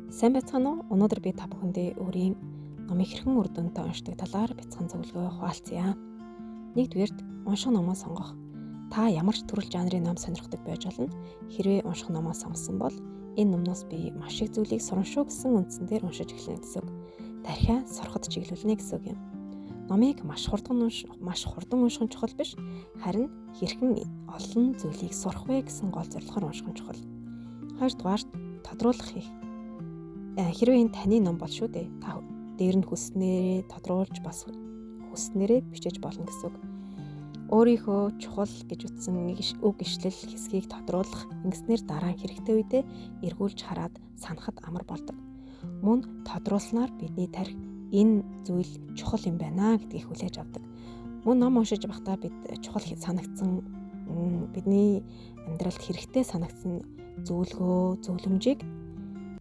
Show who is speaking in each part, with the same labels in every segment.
Speaker 1: Сайн байцгаана уу? Өнөөдөр би та бүхэндээ өөрийн номыг хэрхэн үр дүнтэй уншдаг талаар бяцхан зөвлөгөө хуваалцъя. Нэгдүгээрт унших номоо сонгох. Та ямар ч төрөл жанрын ном сонирхдог байж болно. Хэрвээ унших номоо сонгосон бол энэ номноос би маш их зүйлийг сурна шүү гэсэн үндсэн дээр уншиж эхлэнэ гэсэн үг. Тархиа сурахад чиглүүлнэ гэсэн үг юм. Номыг маш хурдан унших нь чухал биш. Харин хэрхэн олон зүйлийг сурах вэ гэсэн гол зорилгоор унших нь чухал. Хоёрдугаар тодруулах хийх. Хэрвээ энэ таны ном бол шүү дээ. Та дээр нь хүснээрээ тодруулж бас хүснээрээ бичиж болно гэсэн үг. Өөрийнхөө чухал гэж утсан үг ишлэл хэсгийг тодруулах, ингэснээр дараа нь хэрэгтэй үедээ эргүүлж хараад санахад амар болдог. Мөн тодруулснаар бидний тархи энэ зүйл чухал юм байна гэдгийг хүлээж авдаг. Мөн ном уншиж байхдаа бид чухал санагдсан бидний амьдралд хэрэгтэй санагдсан зөвлөмжийг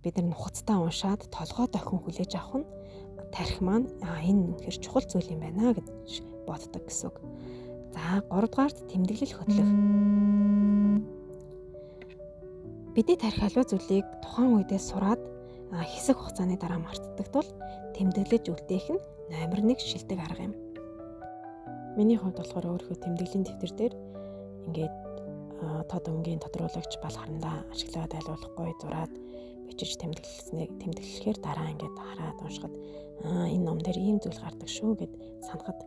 Speaker 1: бид нар нухацтай уншаад толгой дохин хүлээж авах нь тархи маань энэ үнэхээр чухал зүйл юм байна гэж боддог гэсэн үг. За 3 дугаарт тэмдэглэл хөтлөх. Бидний тархи аливаа зүйлийг тухайн үедээ сураад хэсэг хугацааны дараа мартдаг тул тэмдэглэж үлдээх нь номер 1 шилдэг арга юм. Миний хувьд болохоор өөрийнхөө тэмдэглэлийн дэвтэр дээр ингээд тод өнгийн тодруулагч бал харандаа ашиглаад айлуулахгүй зураад бичиж тэмдэглэхээр дараа ингээд хараад уншихад энэ ном дээр ийм зүйл гардаг шүү гэд санахад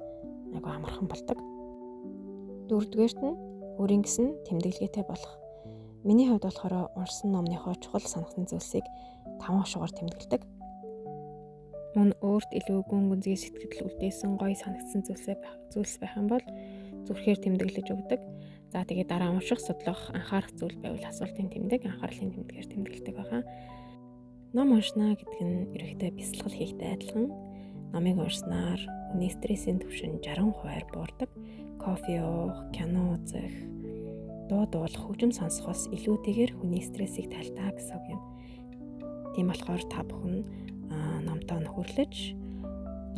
Speaker 1: айгу амархан болдог. Дөрөвдүгээрт нь өөрийн гэсэн тэмдэглэгээтэй болох. Миний хувьд болохоор уншсан номныхоо чухал санагсан зүйлсийг 5 хушуугаар тэмдэглэдэг. Мөн өөрт илүү гүн гүнзгий сэтгэл үлдээсэн гоё санагдсан зүйлс байх юм бол зүрхээр тэмдэглэж өгдөг. За тэгээд дараа унших, судлах, анхаарах зүйл байвал асуултын тэмдэг, анхаарлын тэмдгээр тэмдэглэдэг байгаа. Ном уншна гэдэг нь ерөөхдөө бясалгал хийхтэй адилхан. Номыг уншснаар хүний стрессийн түвшин 60% буурдаг. Кофе уух, кино үзэх, дуу дуулах, хөгжим сонсохоос илүүтэйгээр хүний стрессийг тайлтаа гэсэн үг юм. Тийм болохоор та бүхэн номтой нөхөрлөж,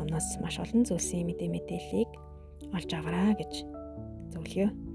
Speaker 1: номноос маш олон зүйлсийн мэдээллийг олж аваарай гэж зөвлөе.